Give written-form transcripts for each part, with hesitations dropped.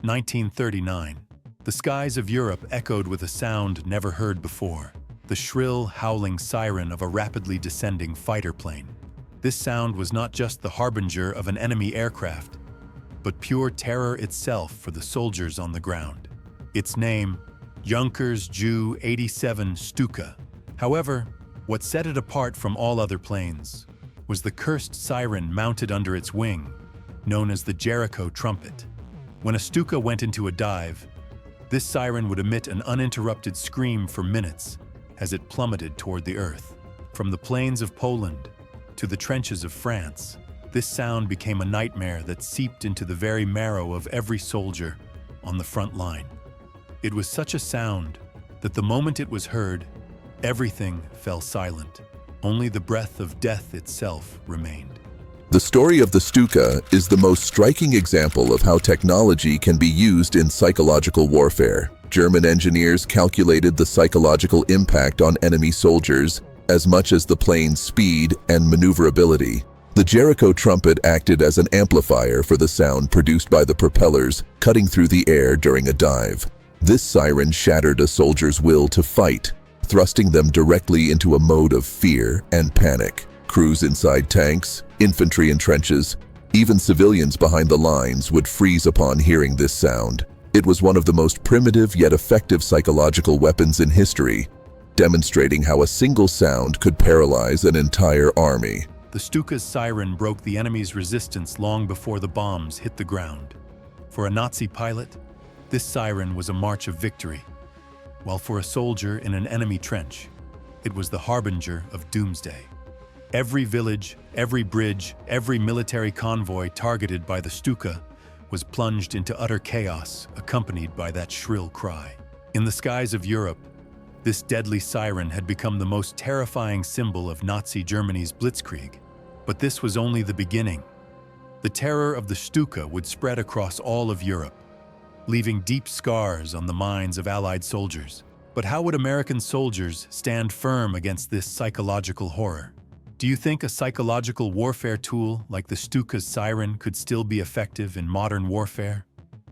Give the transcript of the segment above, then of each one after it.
1939. The skies of Europe echoed with a sound never heard before, the shrill, howling siren of a rapidly descending fighter plane. This sound was not just the harbinger of an enemy aircraft, but pure terror itself for the soldiers on the ground. Its name, Junkers Ju-87 Stuka. However, what set it apart from all other planes was the cursed siren mounted under its wing, known as the Jericho Trumpet. When a Stuka went into a dive, this siren would emit an uninterrupted scream for minutes as it plummeted toward the earth. From the plains of Poland to the trenches of France, this sound became a nightmare that seeped into the very marrow of every soldier on the front line. It was such a sound that the moment it was heard, everything fell silent. Only the breath of death itself remained. The story of the Stuka is the most striking example of how technology can be used in psychological warfare. German engineers calculated the psychological impact on enemy soldiers as much as the plane's speed and maneuverability. The Jericho Trumpet acted as an amplifier for the sound produced by the propellers cutting through the air during a dive. This siren shattered a soldier's will to fight, thrusting them directly into a mode of fear and panic. Crews inside tanks, infantry in trenches, even civilians behind the lines would freeze upon hearing this sound. It was one of the most primitive yet effective psychological weapons in history, demonstrating how a single sound could paralyze an entire army. The Stuka's siren broke the enemy's resistance long before the bombs hit the ground. For a Nazi pilot, this siren was a march of victory, while for a soldier in an enemy trench, it was the harbinger of doomsday. Every village, every bridge, every military convoy targeted by the Stuka was plunged into utter chaos, accompanied by that shrill cry. In the skies of Europe, this deadly siren had become the most terrifying symbol of Nazi Germany's blitzkrieg. But this was only the beginning. The terror of the Stuka would spread across all of Europe, leaving deep scars on the minds of Allied soldiers. But how would American soldiers stand firm against this psychological horror? Do you think a psychological warfare tool like the Stuka's siren could still be effective in modern warfare?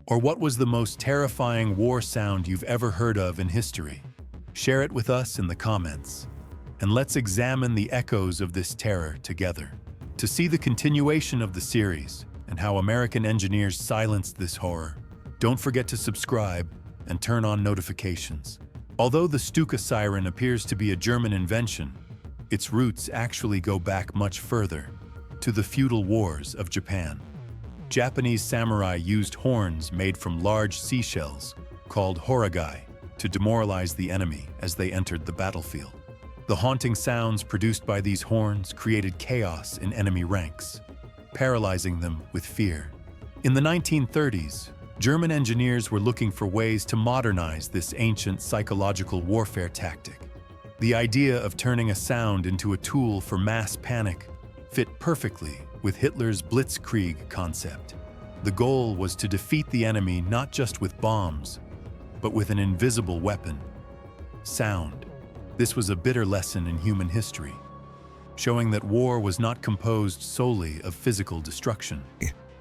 Or what was the most terrifying war sound you've ever heard of in history? Share it with us in the comments, and let's examine the echoes of this terror together. To see the continuation of the series and how American engineers silenced this horror, don't forget to subscribe and turn on notifications. Although the Stuka siren appears to be a German invention, its roots actually go back much further, to the feudal wars of Japan. Japanese samurai used horns made from large seashells, called horagai, to demoralize the enemy as they entered the battlefield. The haunting sounds produced by these horns created chaos in enemy ranks, paralyzing them with fear. In the 1930s, German engineers were looking for ways to modernize this ancient psychological warfare tactic. The idea of turning a sound into a tool for mass panic fit perfectly with Hitler's blitzkrieg concept. The goal was to defeat the enemy not just with bombs, but with an invisible weapon, sound. This was a bitter lesson in human history, showing that war was not composed solely of physical destruction.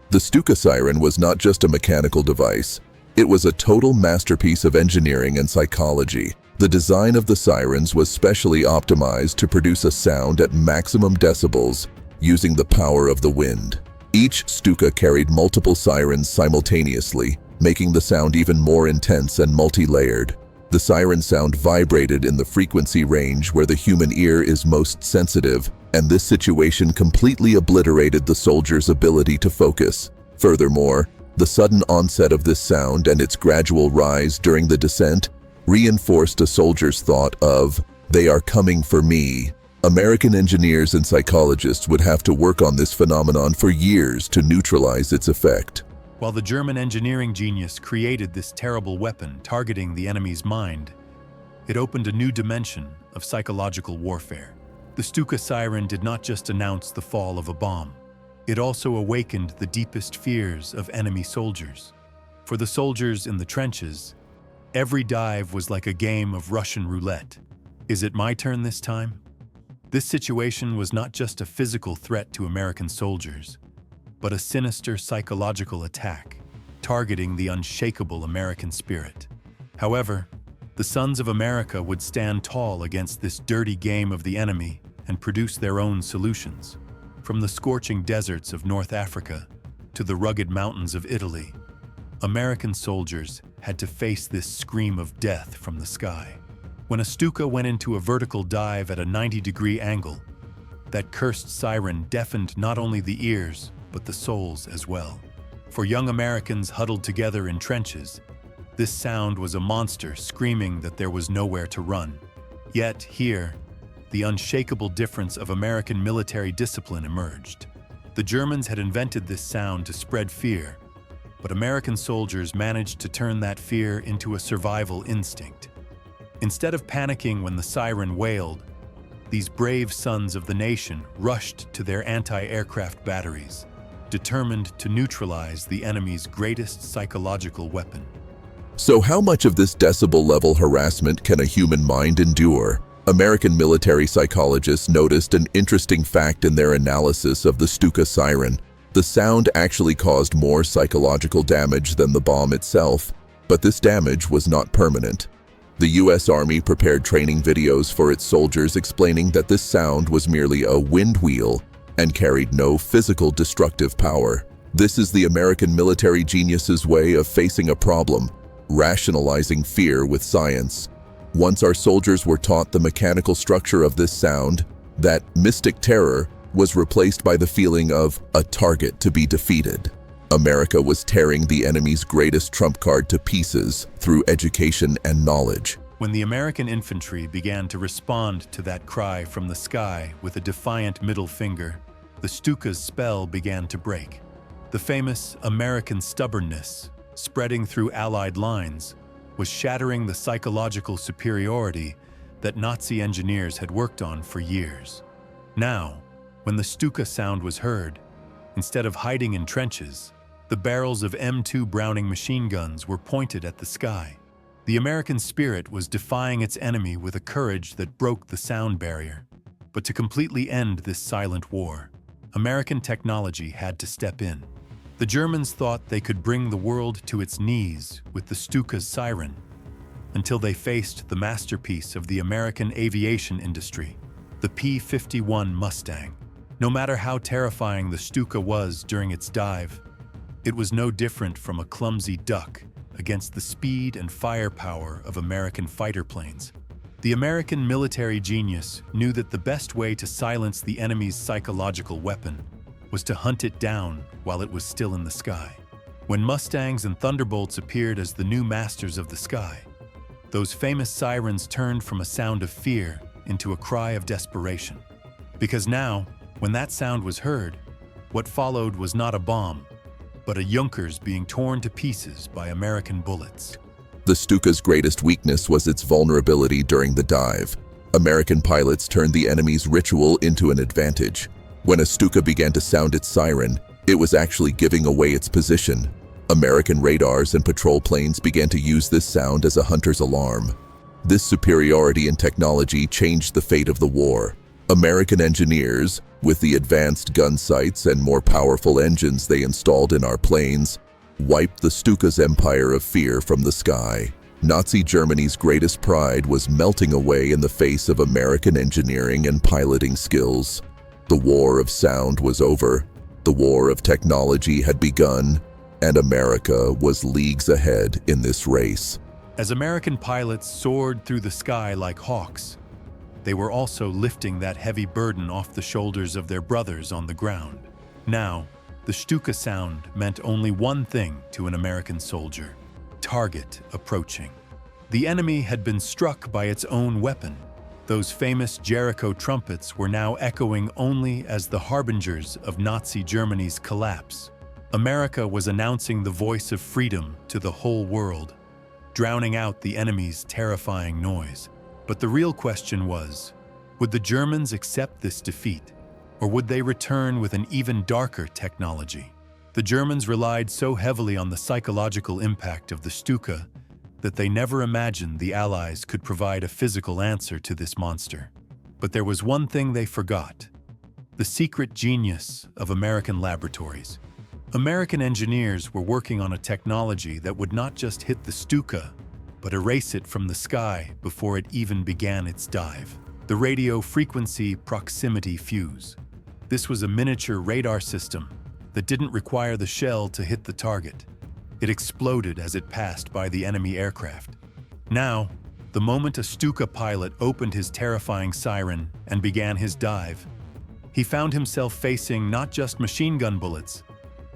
The Stuka siren was not just a mechanical device. It was a total masterpiece of engineering and psychology. The design of the sirens was specially optimized to produce a sound at maximum decibels using the power of the wind. Each Stuka carried multiple sirens simultaneously, making the sound even more intense and multi-layered. The siren sound vibrated in the frequency range where the human ear is most sensitive, and this situation completely obliterated the soldier's ability to focus. Furthermore, the sudden onset of this sound and its gradual rise during the descent reinforced a soldier's thought of, "They are coming for me." American engineers and psychologists would have to work on this phenomenon for years to neutralize its effect. While the German engineering genius created this terrible weapon targeting the enemy's mind, it opened a new dimension of psychological warfare. The Stuka siren did not just announce the fall of a bomb. It also awakened the deepest fears of enemy soldiers. For the soldiers in the trenches, every dive was like a game of Russian roulette. Is it my turn this time? This situation was not just a physical threat to American soldiers, but a sinister psychological attack. targeting the unshakable American spirit. However, the Sons of America would stand tall against this dirty game of the enemy and produce their own solutions. From the scorching deserts of North Africa to the rugged mountains of Italy, American soldiers had to face this scream of death from the sky. When a Stuka went into a vertical dive at a 90-degree angle, that cursed siren deafened not only the ears, but the souls as well. For young Americans huddled together in trenches, this sound was a monster screaming that there was nowhere to run. Yet here, the unshakable difference of American military discipline emerged. The Germans had invented this sound to spread fear, but American soldiers managed to turn that fear into a survival instinct. Instead of panicking when the siren wailed, these brave sons of the nation rushed to their anti-aircraft batteries, determined to neutralize the enemy's greatest psychological weapon. So how much of this decibel-level harassment can a human mind endure? American military psychologists noticed an interesting fact in their analysis of the Stuka siren. The sound actually caused more psychological damage than the bomb itself, but this damage was not permanent. The U.S. Army prepared training videos for its soldiers explaining that this sound was merely a wind wheel and carried no physical destructive power. This is the American military genius's way of facing a problem, rationalizing fear with science. Once our soldiers were taught the mechanical structure of this sound, that mystic terror was replaced by the feeling of a target to be defeated. America was tearing the enemy's greatest trump card to pieces through education and knowledge. When the American infantry began to respond to that cry from the sky with a defiant middle finger, the Stuka's spell began to break. The famous American stubbornness, spreading through Allied lines, was shattering the psychological superiority that Nazi engineers had worked on for years. Now, when the Stuka sound was heard, instead of hiding in trenches, the barrels of M2 Browning machine guns were pointed at the sky. The American spirit was defying its enemy with a courage that broke the sound barrier. But to completely end this silent war, American technology had to step in. The Germans thought they could bring the world to its knees with the Stuka's siren, until they faced the masterpiece of the American aviation industry, the P-51 Mustang. No matter how terrifying the Stuka was during its dive, it was no different from a clumsy duck against the speed and firepower of American fighter planes. The American military genius knew that the best way to silence the enemy's psychological weapon was to hunt it down while it was still in the sky. When Mustangs and Thunderbolts appeared as the new masters of the sky, those famous sirens turned from a sound of fear into a cry of desperation. Because now, when that sound was heard, what followed was not a bomb, but a Junkers being torn to pieces by American bullets. The Stuka's greatest weakness was its vulnerability during the dive. American pilots turned the enemy's ritual into an advantage. When a Stuka began to sound its siren, it was actually giving away its position. American radars and patrol planes began to use this sound as a hunter's alarm. This superiority in technology changed the fate of the war. American engineers, with the advanced gun sights and more powerful engines they installed in our planes, wiped the Stuka's empire of fear from the sky. Nazi Germany's greatest pride was melting away in the face of American engineering and piloting skills. The war of sound was over, the war of technology had begun, and America was leagues ahead in this race. As American pilots soared through the sky like hawks, they were also lifting that heavy burden off the shoulders of their brothers on the ground. Now, the Stuka sound meant only one thing to an American soldier: target approaching. The enemy had been struck by its own weapon. Those famous Jericho trumpets were now echoing only as the harbingers of Nazi Germany's collapse. America was announcing the voice of freedom to the whole world, drowning out the enemy's terrifying noise. But the real question was, would the Germans accept this defeat, or would they return with an even darker technology? The Germans relied so heavily on the psychological impact of the Stuka that they never imagined the Allies could provide a physical answer to this monster. But there was one thing they forgot: the secret genius of American laboratories. American engineers were working on a technology that would not just hit the Stuka, but erase it from the sky before it even began its dive. The radio frequency proximity fuse. This was a miniature radar system that didn't require the shell to hit the target. It exploded as it passed by the enemy aircraft. Now, the moment a Stuka pilot opened his terrifying siren and began his dive, he found himself facing not just machine gun bullets,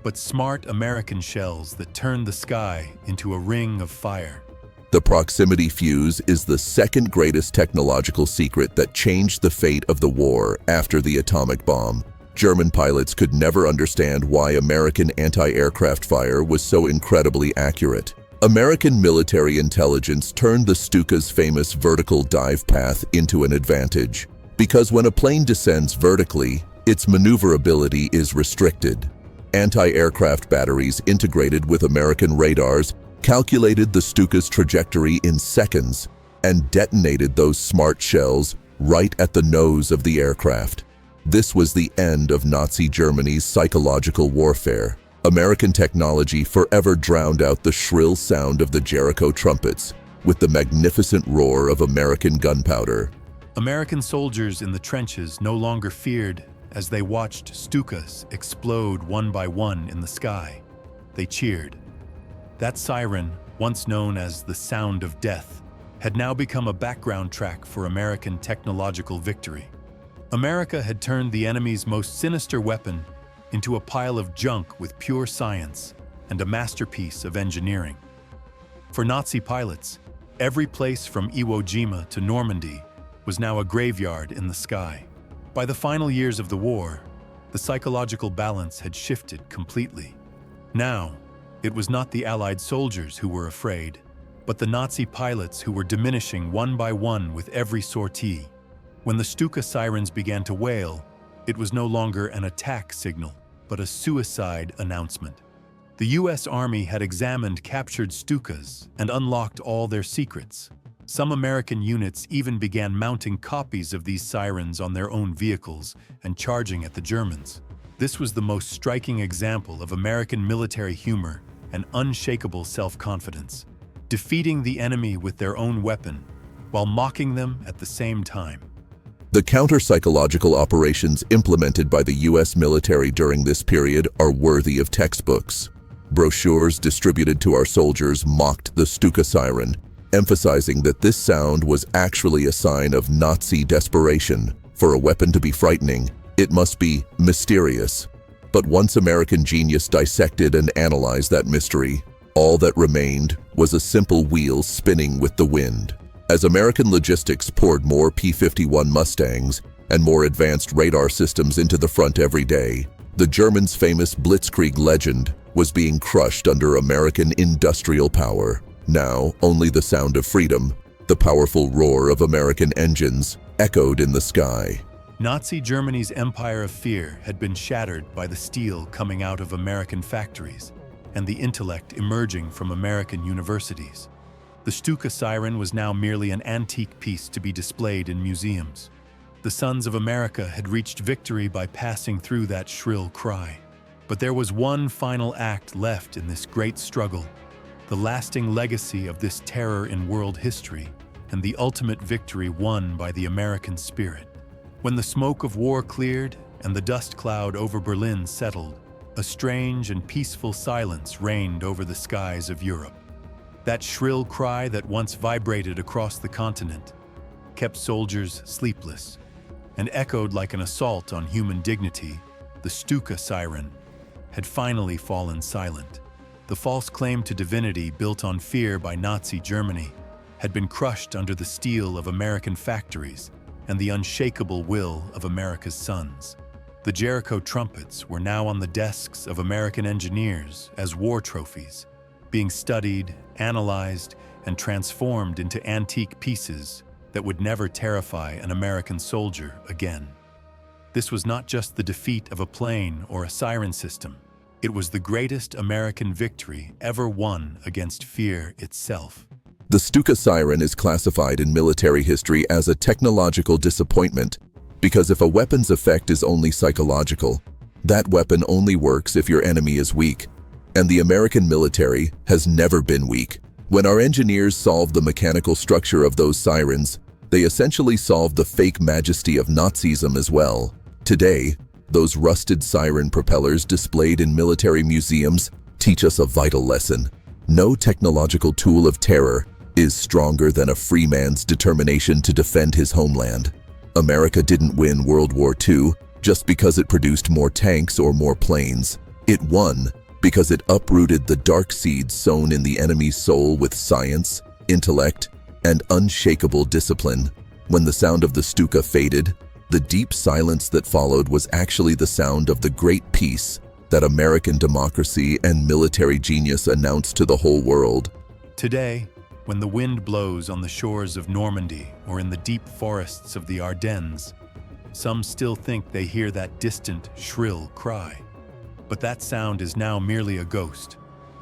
but smart American shells that turned the sky into a ring of fire. The proximity fuse is the second greatest technological secret that changed the fate of the war after the atomic bomb. German pilots could never understand why American anti-aircraft fire was so incredibly accurate. American military intelligence turned the Stuka's famous vertical dive path into an advantage, because when a plane descends vertically, its maneuverability is restricted. Anti-aircraft batteries integrated with American radars calculated the Stuka's trajectory in seconds and detonated those smart shells right at the nose of the aircraft. This was the end of Nazi Germany's psychological warfare. American technology forever drowned out the shrill sound of the Jericho trumpets with the magnificent roar of American gunpowder. American soldiers in the trenches no longer feared as they watched Stukas explode one by one in the sky. They cheered. That siren, once known as the sound of death, had now become a background track for American technological victory. America had turned the enemy's most sinister weapon into a pile of junk with pure science and a masterpiece of engineering. For Nazi pilots, every place from Iwo Jima to Normandy was now a graveyard in the sky. By the final years of the war, the psychological balance had shifted completely. Now, it was not the Allied soldiers who were afraid, but the Nazi pilots who were diminishing one by one with every sortie. When the Stuka sirens began to wail, it was no longer an attack signal, but a suicide announcement. The US Army had examined captured Stukas and unlocked all their secrets. Some American units even began mounting copies of these sirens on their own vehicles and charging at the Germans. This was the most striking example of American military humor and unshakable self-confidence, defeating the enemy with their own weapon while mocking them at the same time. The counter-psychological operations implemented by the US military during this period are worthy of textbooks. Brochures distributed to our soldiers mocked the Stuka siren, emphasizing that this sound was actually a sign of Nazi desperation. For a weapon to be frightening, it must be mysterious. But once American genius dissected and analyzed that mystery, all that remained was a simple wheel spinning with the wind. As American logistics poured more P-51 Mustangs and more advanced radar systems into the front every day, the Germans' famous Blitzkrieg legend was being crushed under American industrial power. Now, only the sound of freedom, the powerful roar of American engines, echoed in the sky. Nazi Germany's empire of fear had been shattered by the steel coming out of American factories and the intellect emerging from American universities. The Stuka siren was now merely an antique piece to be displayed in museums. The Sons of America had reached victory by passing through that shrill cry. But there was one final act left in this great struggle, the lasting legacy of this terror in world history, and the ultimate victory won by the American spirit. When the smoke of war cleared and the dust cloud over Berlin settled, a strange and peaceful silence reigned over the skies of Europe. That shrill cry that once vibrated across the continent kept soldiers sleepless and echoed like an assault on human dignity. The Stuka siren had finally fallen silent. The false claim to divinity built on fear by Nazi Germany had been crushed under the steel of American factories and the unshakable will of America's sons. The Jericho Trumpets were now on the desks of American engineers as war trophies, being studied, analyzed, and transformed into antique pieces that would never terrify an American soldier again. This was not just the defeat of a plane or a siren system. It was the greatest American victory ever won against fear itself. The Stuka siren is classified in military history as a technological disappointment because if a weapon's effect is only psychological, That weapon only works if your enemy is weak. And the American military has never been weak. When our engineers solved the mechanical structure of those sirens, they essentially solved the fake majesty of Nazism as well. Today, those rusted siren propellers displayed in military museums teach us a vital lesson. No technological tool of terror is stronger than a free man's determination to defend his homeland. America didn't win World War II just because it produced more tanks or more planes. It won because it uprooted the dark seeds sown in the enemy's soul with science, intellect, and unshakable discipline. When the sound of the Stuka faded, the deep silence that followed was actually the sound of the great peace that American democracy and military genius announced to the whole world. Today, when the wind blows on the shores of Normandy or in the deep forests of the Ardennes, some still think they hear that distant, shrill cry. But that sound is now merely a ghost.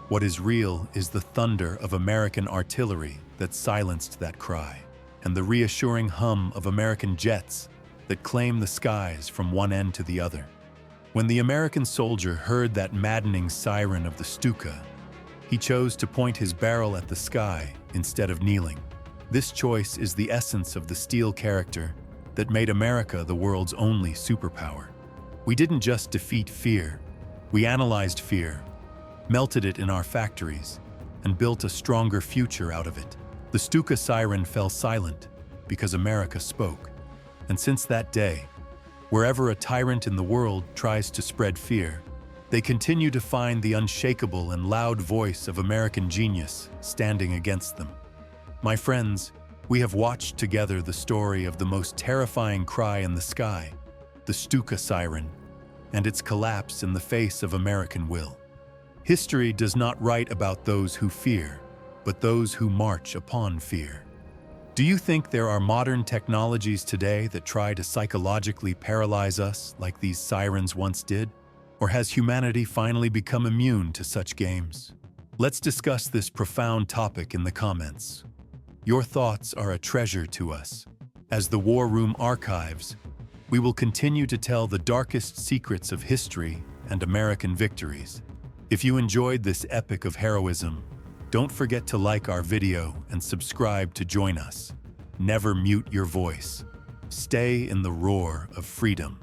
What is real is the thunder of American artillery that silenced that cry, and the reassuring hum of American jets that claim the skies from one end to the other. When the American soldier heard that maddening siren of the Stuka, he chose to point his barrel at the sky instead of kneeling. This choice is the essence of the steel character that made America the world's only superpower. We didn't just defeat fear, we analyzed fear, melted it in our factories, and built a stronger future out of it. The Stuka siren fell silent because America spoke. And since that day, wherever a tyrant in the world tries to spread fear, they continue to find the unshakable and loud voice of American genius standing against them. My friends, we have watched together the story of the most terrifying cry in the sky, the Stuka siren, and its collapse in the face of American will. History does not write about those who fear, but those who march upon fear. Do you think there are modern technologies today that try to psychologically paralyze us like these sirens once did? Or has humanity finally become immune to such games? Let's discuss this profound topic in the comments. Your thoughts are a treasure to us. As the War Room archives, we will continue to tell the darkest secrets of history and American victories. If you enjoyed this epic of heroism, don't forget to like our video and subscribe to join us. Never mute your voice. Stay in the roar of freedom.